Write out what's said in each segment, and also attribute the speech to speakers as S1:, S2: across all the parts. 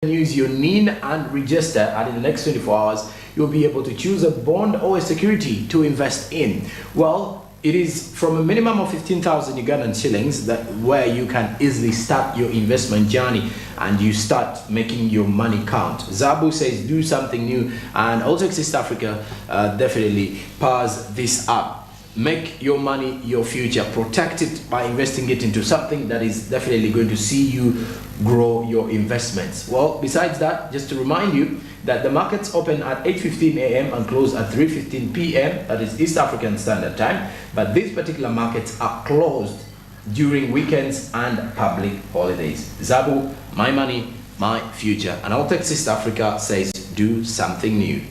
S1: use your NIN and register, and in the next 24 hours you'll be able to choose a bond or a security to invest in. Well, it is from a minimum of 15,000 Ugandan shillings that where you can easily start your investment journey and you start making your money count. Zabu says do something new, and Altec East Africa definitely powers this up. Make your money your future. Protect it by investing it into something that is definitely going to see you grow your investments. Well, besides that, just to remind you that the markets open at 8:15 a.m. and close at 3:15 p.m. that is East African Standard Time, but these particular markets are closed during weekends and public holidays. Zabu, my money, my future. And Altec East Africa says do something new.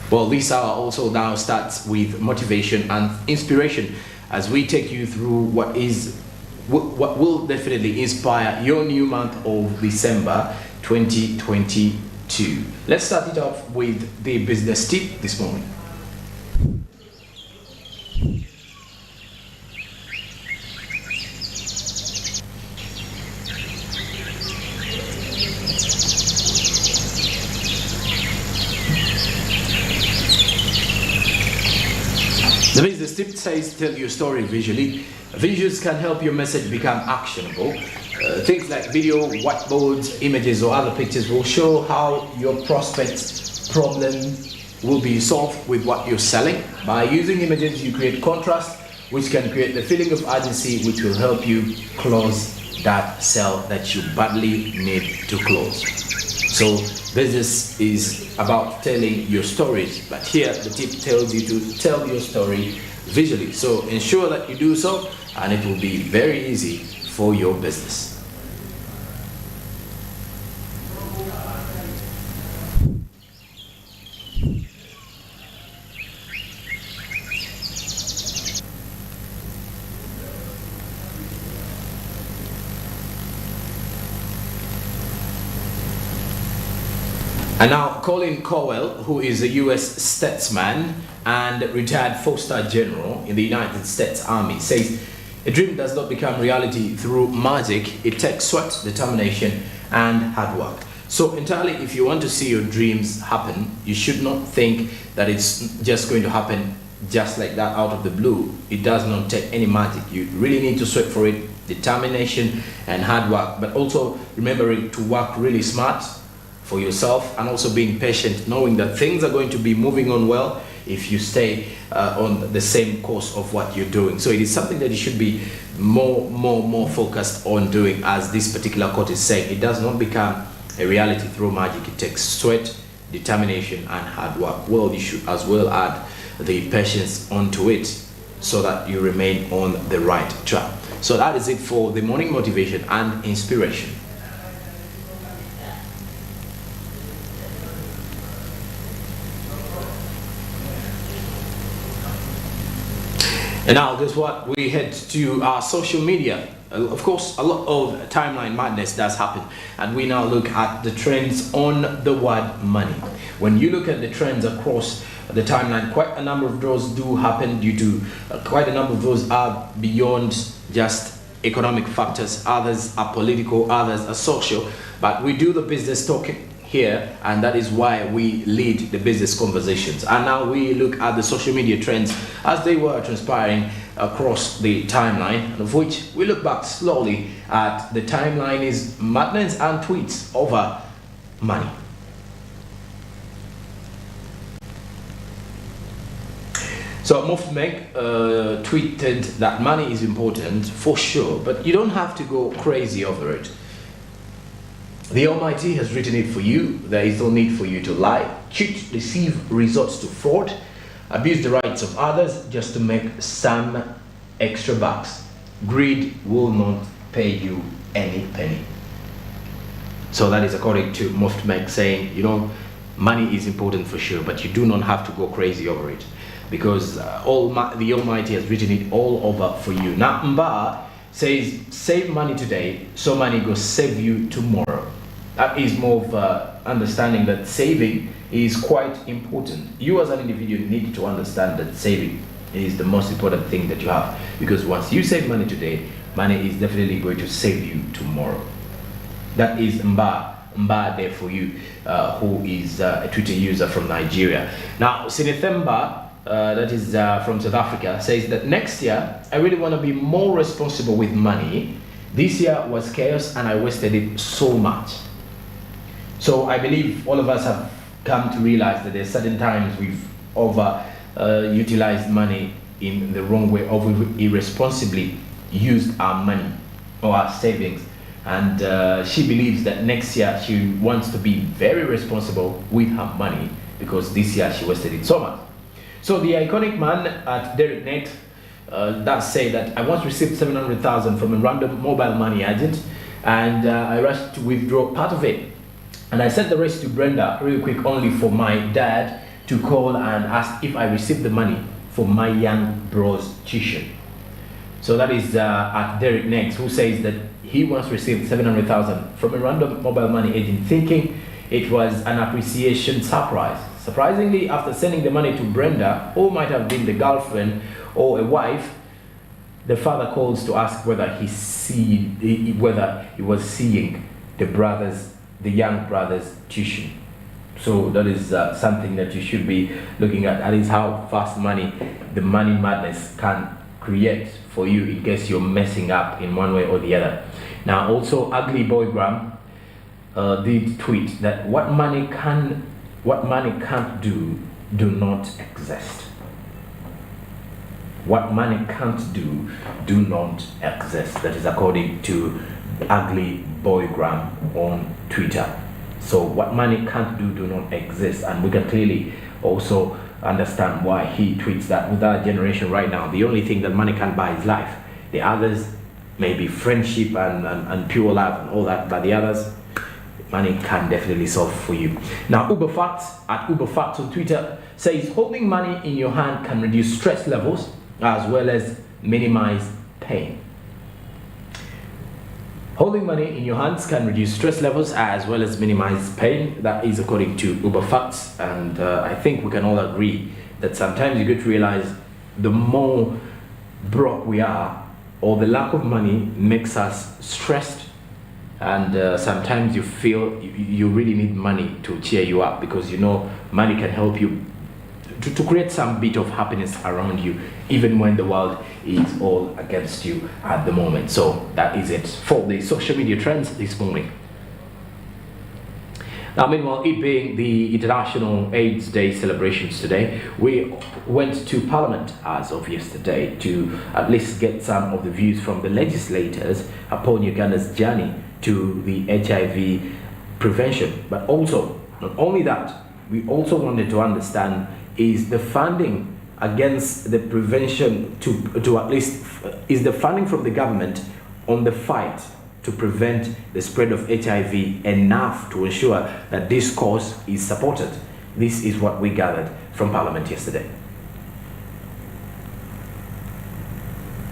S1: Well, this hour also now starts with motivation and inspiration as we take you through what will definitely inspire your new month of December 2022. Let's start it off with the business tip this morning. The business tip says tell your story visually. Visuals can help your message become actionable. Things like video, whiteboards, images or other pictures will show how your prospect's problem will be solved with what you're selling. By using images you create contrast, which can create the feeling of urgency, which will help you close that sale that you badly need to close. So business is about telling your stories, but here the tip tells you to tell your story visually. So ensure that you do so, and it will be very easy for your business. And now, Colin Cowell, who is a U.S. statesman and retired 4-star general in the United States Army, says a dream does not become reality through magic. It takes sweat, determination, and hard work. So entirely, if you want to see your dreams happen, you should not think that it's just going to happen just like that out of the blue. It does not take any magic. You really need to sweat for it, determination, and hard work. But also remembering to work really smart for yourself, and also being patient, knowing that things are going to be moving on well if you stay on the same course of what you're doing. So it is something that you should be more focused on doing, as this particular quote is saying. It does not become a reality through magic. It takes sweat, determination, and hard work. Well, you should as well add the patience onto it so that you remain on the right track. So that is it for the morning motivation and inspiration. And now, guess what? We head to our social media. Of course, a lot of timeline madness does happen, and we now look at the trends on the word money. When you look at the trends across the timeline, quite a number of those do happen due to quite a number of those are beyond just economic factors. Others are political, others are social, but we do the business talking here, and that is why we lead the business conversations. And now we look at the social media trends as they were transpiring across the timeline, and of which we look back slowly at the timeline is madness and tweets over money. So Mofmek tweeted that money is important for sure, but you don't have to go crazy over it. The Almighty has written it for you. There is no need for you to lie, cheat, deceive, resort to fraud, abuse the rights of others just to make some extra bucks. Greed will not pay you any penny. So that is according to Mofmek, saying, you know, money is important for sure, but you do not have to go crazy over it, because the Almighty has written it all over for you. Now Mba says save money today so money will save you tomorrow. That is more of understanding that saving is quite important. You as an individual need to understand that saving is the most important thing that you have, because once you save money today, money is definitely going to save you tomorrow. That is Mba there for you, who is a Twitter user from Nigeria. Now, Sinethemba, that is from South Africa, says that next year, I really want to be more responsible with money. This year was chaos and I wasted it so much. So I believe all of us have come to realize that there's certain times we've utilized money in the wrong way, or we've irresponsibly used our money or our savings. And she believes that next year she wants to be very responsible with her money because this year she wasted it so much. So the iconic man at Derek Net does say that I once received 700,000 from a random mobile money agent, and I rushed to withdraw part of it. And I sent the rest to Brenda real quick, only for my dad to call and ask if I received the money for my young bro's tuition. So that is at Derek Next, who says that he once received 700,000 from a random mobile money agent, thinking it was an appreciation surprise. Surprisingly, after sending the money to Brenda, who might have been the girlfriend or a wife, the father calls to ask whether he was seeing the young brother's tuition. So that is something that you should be looking at. That is how fast the money madness can create for you in case you're messing up in one way or the other. Now, also Ugly Boy Graham did tweet that what money can't do not exist. What money can't do not exist. That is according to Ugly Boy Graham on Twitter. So what money can't do not exist, and we can clearly also understand why he tweets that. With our generation right now, the only thing that money can't buy is life. The others may be friendship and pure love and all that, but the others, money can definitely solve for you. Now, Uberfacts at Uberfacts on Twitter says holding money in your hand can reduce stress levels as well as minimize pain. Holding money in your hands can reduce stress levels as well as minimize pain. That is according to Uberfacts, and I think we can all agree that sometimes you get to realize the more broke we are, or the lack of money makes us stressed, and sometimes you feel you really need money to cheer you up, because you know money can help you to create some bit of happiness around you, even when the world is all against you at the moment. So that is it for the social media trends this morning. Now, meanwhile, it being the International AIDS Day celebrations today, we went to Parliament as of yesterday to at least get some of the views from the legislators upon Uganda's journey to the HIV prevention. But also, not only that, we also wanted to understand is the funding against the prevention to at least, is the funding from the government on the fight to prevent the spread of HIV enough to ensure that this cause is supported? This is what we gathered from Parliament yesterday.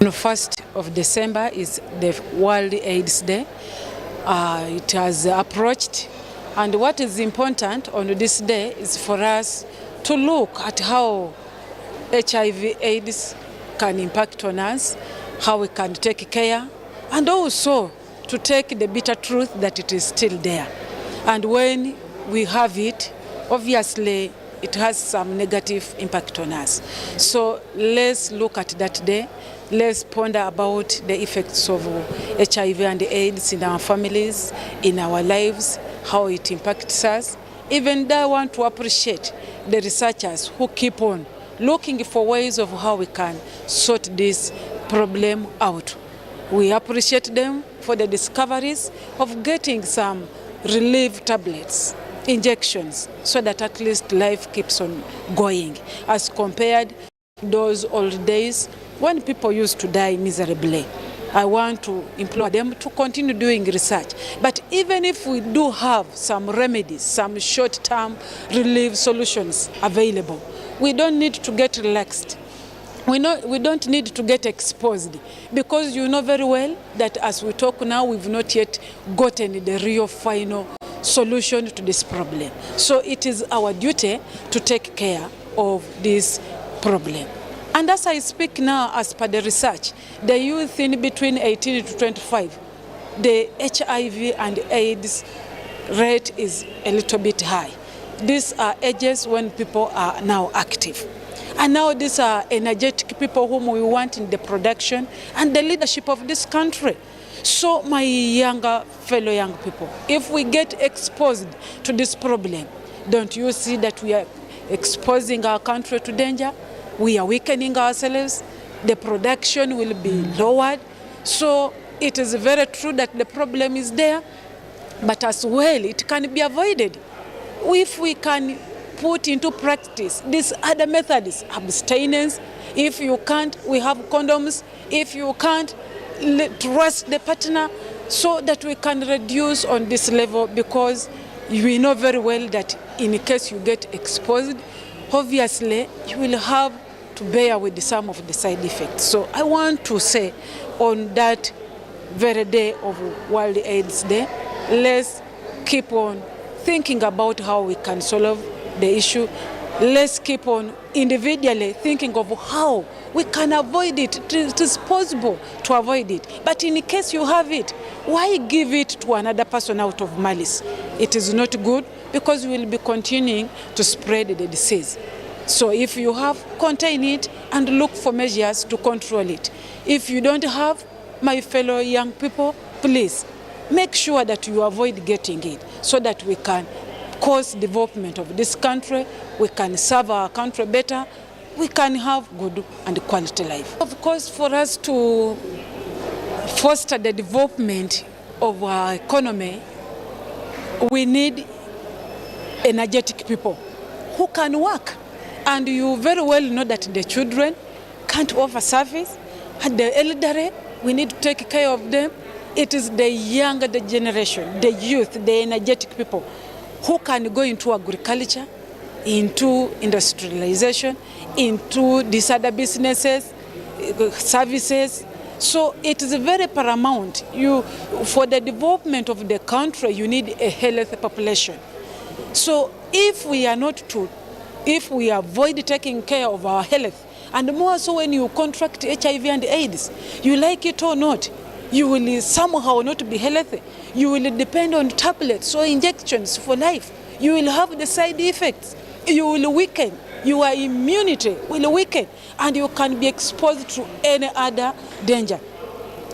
S2: On the 1st of December is the World AIDS Day. It has approached, and what is important on this day is for us to look at how HIV/AIDS can impact on us, how we can take care, and also to take the bitter truth that it is still there. And when we have it, obviously it has some negative impact on us. So let's look at that day. Let's ponder about the effects of HIV and AIDS in our families, in our lives, how it impacts us. Even though I want to appreciate the researchers who keep on looking for ways of how we can sort this problem out. We appreciate them for the discoveries of getting some relief tablets, injections, so that at least life keeps on going, as compared to those old days when people used to die miserably. I want to implore them to continue doing research. But even if we do have some remedies, some short-term relief solutions available, we don't need to get relaxed. We don't need to get exposed, because you know very well that as we talk now, we've not yet gotten the real final solution to this problem. So it is our duty to take care of this problem. And as I speak now, as per the research, the youth in between 18 to 25, the HIV and AIDS rate is a little bit high. These are ages when people are now active. And now these are energetic people whom we want in the production and the leadership of this country. So my fellow young people, if we get exposed to this problem, don't you see that we are exposing our country to danger? We are weakening ourselves. The production will be lowered. So it is very true that the problem is there, but as well it can be avoided if we can put into practice these other methods. Abstinence. If you can't, we have condoms. If you can't, trust the partner, so that we can reduce on this level, because we know very well that in case you get exposed, obviously you will have to bear with some of the side effects. So I want to say, on that very day of World AIDS Day, let's keep on thinking about how we can solve the issue. Let's keep on individually thinking of how we can avoid it. It is possible to avoid it. But in case you have it, why give it to another person out of malice? It is not good, because we will be continuing to spread the disease. So if you have, contain it and look for measures to control it. If you don't have, my fellow young people, please make sure that you avoid getting it, so that we can cause development of this country, we can serve our country better, we can have good and quality life. Of course, for us to foster the development of our economy, we need energetic people who can work. And you very well know that the children can't offer service, and the elderly, we need to take care of them. It is the younger generation, the youth, the energetic people who can go into agriculture, into industrialization, into these other businesses, services. So it is very paramount. For the development of the country, you need a healthy population. So if we avoid taking care of our health, and more so when you contract HIV and AIDS, you like it or not, you will somehow not be healthy. You will depend on tablets or injections for life. You will have the side effects. You will weaken. Your immunity will weaken, and you can be exposed to any other danger.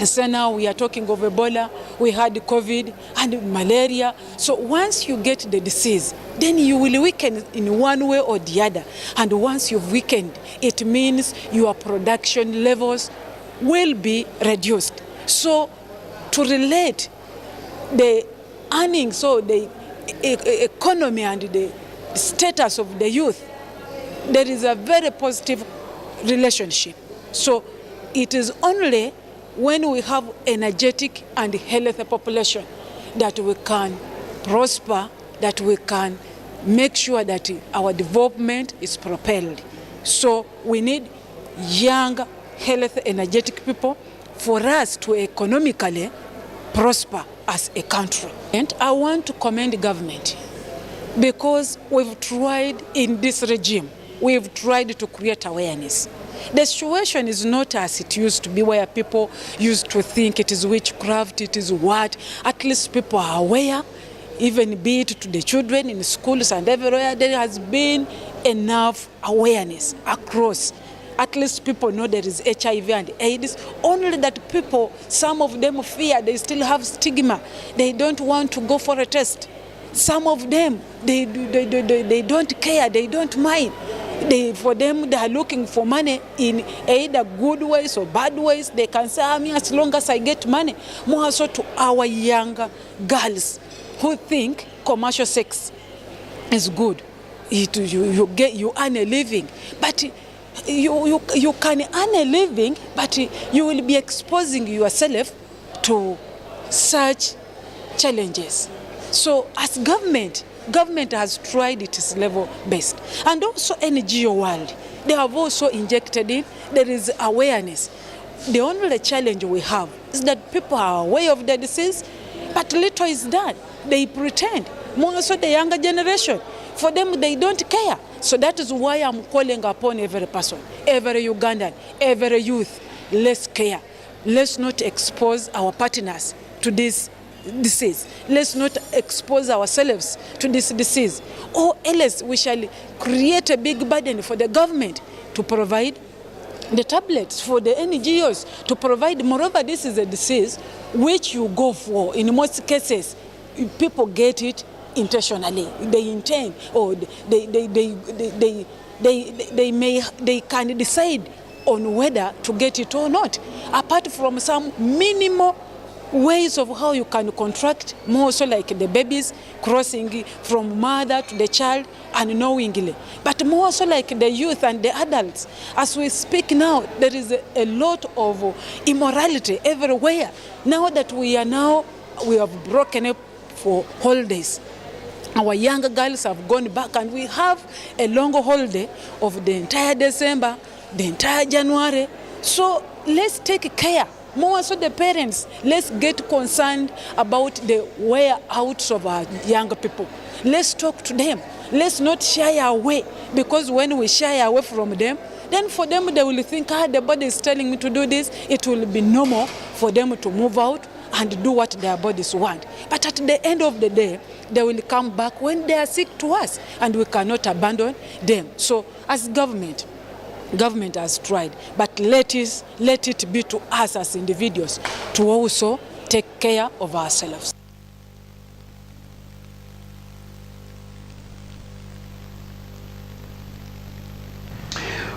S2: So now we are talking of Ebola, we had COVID and malaria. So once you get the disease, then you will weaken in one way or the other. And once you've weakened, it means your production levels will be reduced. So to relate the earnings, so the economy and the status of the youth, there is a very positive relationship. So it is only when we have energetic and healthy population that we can prosper, that we can make sure that our development is propelled. So we need young, healthy, energetic people for us to economically prosper as a country. And I want to commend the government, because we've tried in this regime, we've tried to create awareness. The situation is not as it used to be, where people used to think it is witchcraft, it is what. At least people are aware, even be it to the children in schools and everywhere. There has been enough awareness across. At least people know there is HIV and AIDS, only that people, some of them fear, they still have stigma. They don't want to go for a test. Some of them, they don't care, they don't mind. For them, they are looking for money in either good ways or bad ways. They can say, as long as I get money. More so to our younger girls who think commercial sex is good. You earn a living, but you can earn a living, but you will be exposing yourself to such challenges. So as government has tried its level best. And also NGO world, they have also injected in. There is awareness. The only challenge we have is that people are aware of the disease, but little is done. They pretend. More so the younger generation. For them, they don't care. So that is why I'm calling upon every person, every Ugandan, every youth, let's care. Let's not expose our partners to this disease. Let's not expose ourselves to this disease. Or else we shall create a big burden for the government to provide the tablets, for the NGOs to provide. Moreover, this is a disease which you go for. In most cases, people get it intentionally. They intend, or they can decide on whether to get it or not. Apart from some minimal ways of how you can contract, more so like the babies crossing from mother to the child unknowingly, but more so like the youth and the adults. As we speak now, there is a lot of immorality everywhere. Now that we have broken up for holidays, our younger girls have gone back, and we have a long holiday of the entire December, the entire January. So let's take care. More so the parents, let's get concerned about the way out of our younger people. Let's talk to them. Let's not shy away, because when we shy away from them, then for them they will think, the body is telling me to do this. It will be normal for them to move out and do what their bodies want. But at the end of the day, they will come back when they are sick to us, and we cannot abandon them. So as government has tried, but let it be to us as individuals to also take care of ourselves.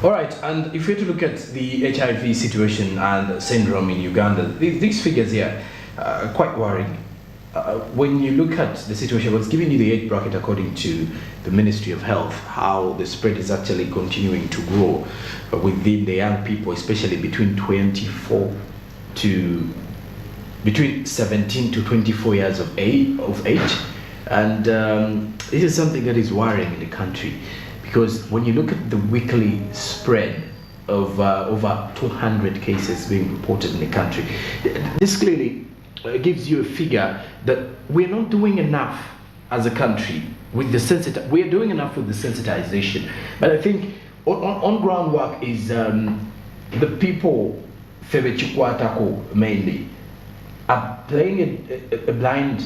S1: All right, and if we were to look at the HIV situation and syndrome in Uganda, these figures here are quite worrying. When you look at the situation, what's giving you the age bracket according to the Ministry of Health, how the spread is actually continuing to grow within the young people, especially between 17 to 24 years of age. And this is something that is worrying in the country, because when you look at the weekly spread of over 200 cases being reported in the country, this clearly gives you a figure that we're not doing enough as a country with the we're doing enough with the sensitization. But I think on groundwork is the people, Febechikwatako mainly, are playing a blind,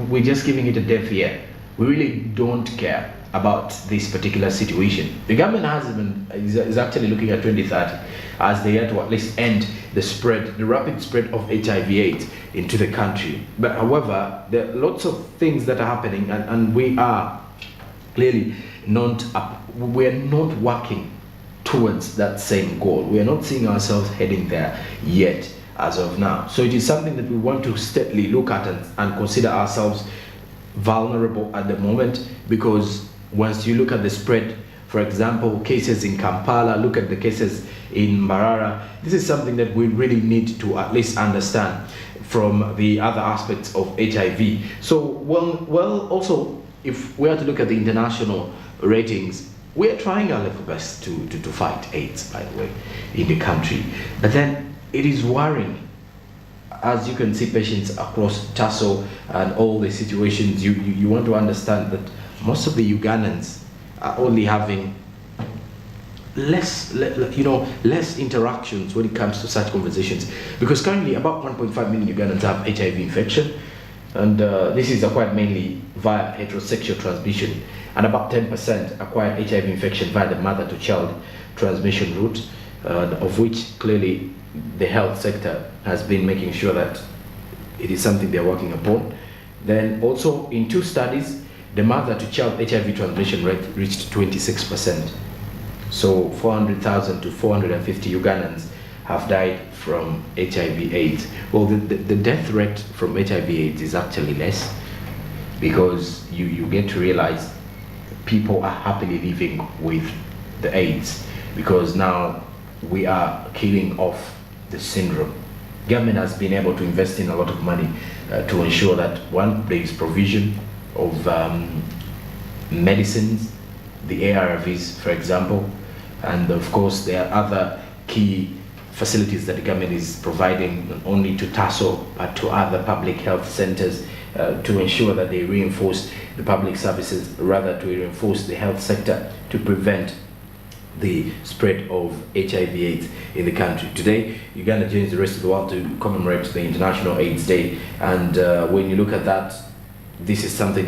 S1: we're just giving it a deaf ear. We really don't care about this particular situation. The government is actually looking at 2030 as the year to at least end the rapid spread of HIV/AIDS into the country. But however, there are lots of things that are happening, and we are clearly we're not working towards that same goal. We are not seeing ourselves heading there yet as of now. So it is something that we want to steadily look at and consider ourselves vulnerable at the moment, because once you look at the spread, for example, cases in Kampala, look at the cases in Mbarara, this is something that we really need to at least understand from the other aspects of HIV. So, well, also, if we are to look at the international ratings, we are trying our level best to fight AIDS, by the way, in the country. But then it is worrying. As you can see, patients across Tasso and all the situations, you want to understand that most of the Ugandans are only having less interactions when it comes to such conversations, because currently about 1.5 million Ugandans have HIV infection, and this is acquired mainly via heterosexual transmission, and about 10% acquire HIV infection via the mother-to-child transmission route, of which clearly the health sector has been making sure that it is something they're working upon. Then also in 2 studies, the mother-to-child HIV transmission rate reached 26%. So 400,000 to 450 Ugandans have died from HIV/AIDS. Well, the death rate from HIV/AIDS is actually less, because you get to realize people are happily living with the AIDS, because now we are killing off the syndrome. Government has been able to invest in a lot of money to ensure that, one, there is provision of medicines, the ARVs, for example, and of course there are other key facilities that the government is providing, not only to Tasso but to other public health centers to ensure that they reinforce the public services, rather to reinforce the health sector to prevent the spread of HIV/AIDS in the country. Today, Uganda joins the rest of the world to commemorate the International AIDS Day, and when you look at that, this is something